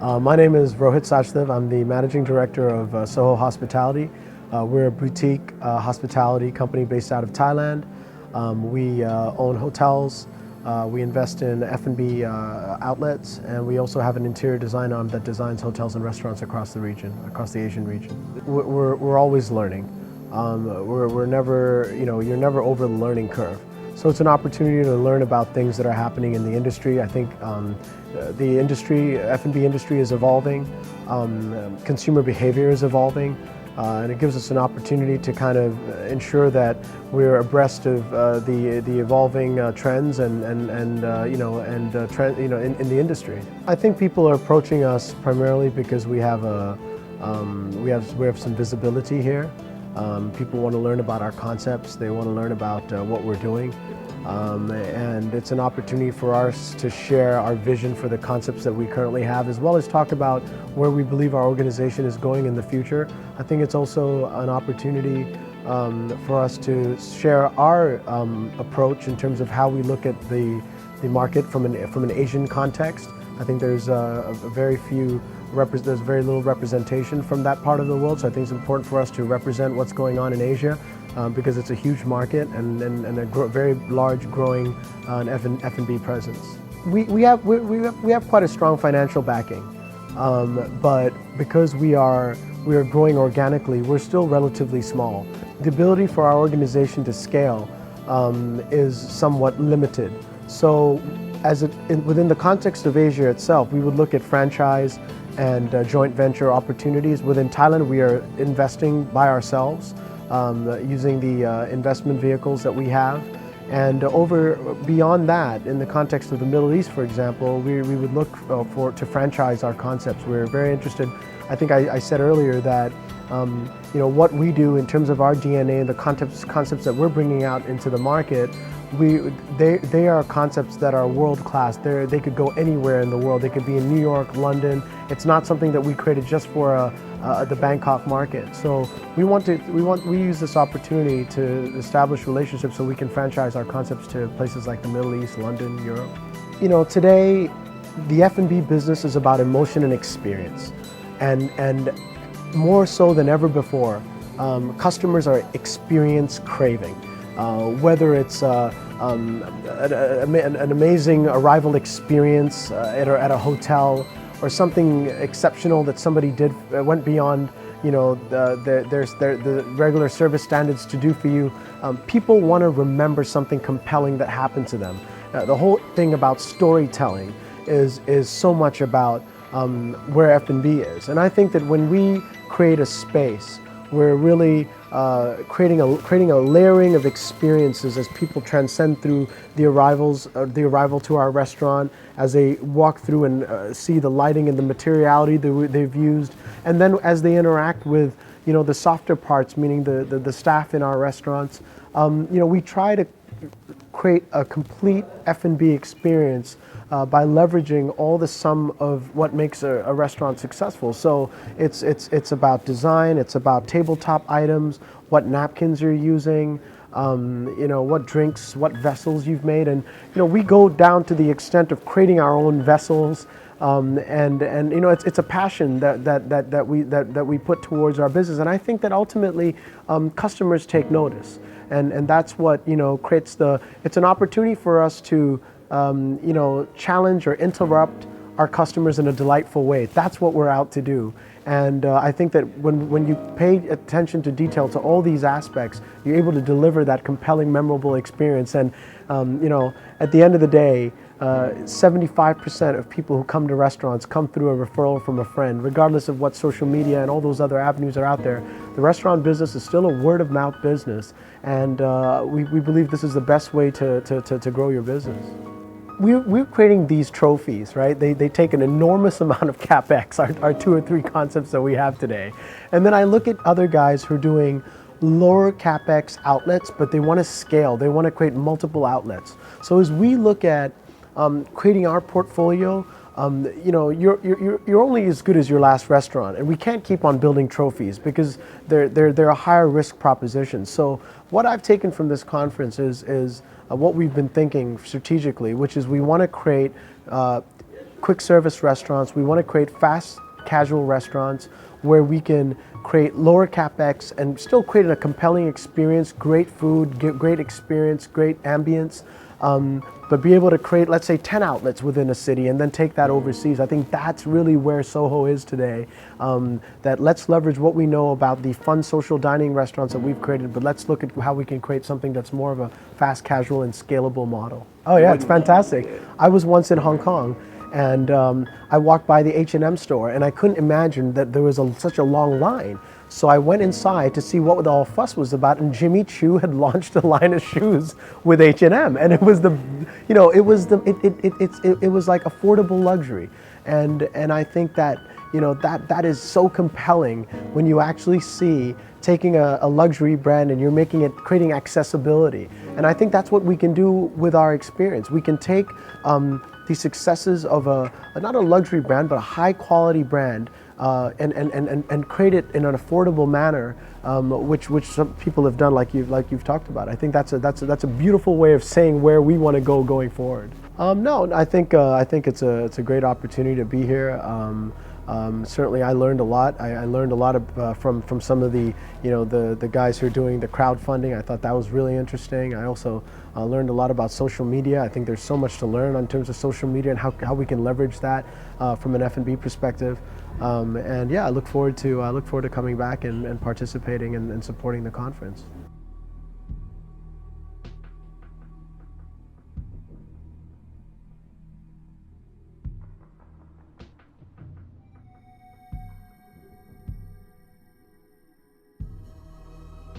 My name is Rohit Sachdev. I'm the managing director of Soho Hospitality. We're a boutique hospitality company based out of Thailand. We own hotels. We invest in F&B outlets, and we also have an interior design arm that designs hotels and restaurants across the region, across the Asian region. We're always learning. We're never, you're never over the learning curve. So it's an opportunity to learn about things that are happening in the industry. I think the industry, F&B industry is evolving, consumer behavior is evolving, and it gives us an opportunity to kind of ensure that we're abreast of the evolving trends and in the industry. I think people are approaching us primarily because we have some visibility here. People want to learn about our concepts. They want to learn about what we're doing. And it's an opportunity for us to share our vision for the concepts that we currently have, as well as talk about where we believe our organization is going in the future. I think it's also an opportunity for us to share our approach in terms of how we look at the market from an Asian context. I think there's very little representation from that part of the world, so I think it's important for us to represent what's going on in Asia because it's a huge market and a very large growing F&B presence. We have quite a strong financial backing, but because we are growing organically, we're still relatively small. The ability for our organization to scale is somewhat limited. So within the context of Asia itself, we would look at franchise and joint venture opportunities. Within Thailand, we are investing by ourselves using the investment vehicles that we have. And beyond that, in the context of the Middle East, for example, we would look to franchise our concepts. We're very interested. I think I said earlier that what we do in terms of our DNA and the concepts that we're bringing out into the market, they are concepts that are world-class. They could go anywhere in the world. They could be in New York, London. It's not something that we created just for the Bangkok market. So we use this opportunity to establish relationships so we can franchise our concepts to places like the Middle East, London, Europe. Today the F&B business is about emotion and experience, and more so than ever before, customers are experience craving. Whether it's an amazing arrival experience at a hotel, or something exceptional that somebody went beyond the regular service standards to do for you. People want to remember something compelling that happened to them. The whole thing about storytelling is so much about where F&B is, and I think that when we create a space, we're really creating a layering of experiences as people transcend through the arrival to our restaurant, as they walk through and see the lighting and the materiality that they've used, and then as they interact with the softer parts, meaning the staff in our restaurants. We try to create a complete F&B experience by leveraging all the sum of what makes a restaurant successful. So it's about design, it's about tabletop items, what napkins you're using, what drinks, what vessels you've made, and we go down to the extent of creating our own vessels. It's a passion that we put towards our business, and I think that ultimately customers take notice, and that's what creates it's an opportunity for us to challenge or interrupt our customers in a delightful way. That's what we're out to do. And I think that when you pay attention to detail to all these aspects, you're able to deliver that compelling, memorable experience. And at the end of the day, 75% of people who come to restaurants come through a referral from a friend, regardless of what social media and all those other avenues are out there. The restaurant business is still a word-of-mouth business, and we believe this is the best way to grow your business. We're creating these trophies, right? They take an enormous amount of CapEx, our 2 or 3 concepts that we have today. And then I look at other guys who are doing lower CapEx outlets, but they want to scale. They want to create multiple outlets. So as we look at creating our portfolio, you're only as good as your last restaurant, and we can't keep on building trophies because they're a higher risk proposition. So what I've taken from this conference is what we've been thinking strategically, which is we want to create quick service restaurants. We want to create fast casual restaurants where we can create lower capex and still create a compelling experience, great food, great experience, great ambience, but be able to create, let's say, 10 outlets within a city and then take that overseas. I think that's really where Soho is today. That let's leverage what we know about the fun social dining restaurants that we've created, but let's look at how we can create something that's more of a fast casual and scalable model. Oh yeah, it's fantastic. I was once in Hong Kong, and I walked by the H&M store, and I couldn't imagine that there was such a long line. So I went inside to see what the whole fuss was about, and Jimmy Choo had launched a line of shoes with H&M, and it was the, you know, it was like affordable luxury, and I think that, you know, that is so compelling when you actually see taking a luxury brand and you're making it, creating accessibility. And I think that's what we can do with our experience. We can take the successes of not a luxury brand, but a high quality brand, and create it in an affordable manner, which some people have done, like you've talked about. I think that's a beautiful way of saying where we want to go going forward. No, I think it's a great opportunity to be here. Certainly, I learned a lot. I learned a lot from some of the, you know, the guys who are doing the crowdfunding. I thought that was really interesting. I also learned a lot about social media. I think there's so much to learn in terms of social media and how we can leverage that from an F&B perspective. And yeah, I look forward to coming back and participating and supporting the conference.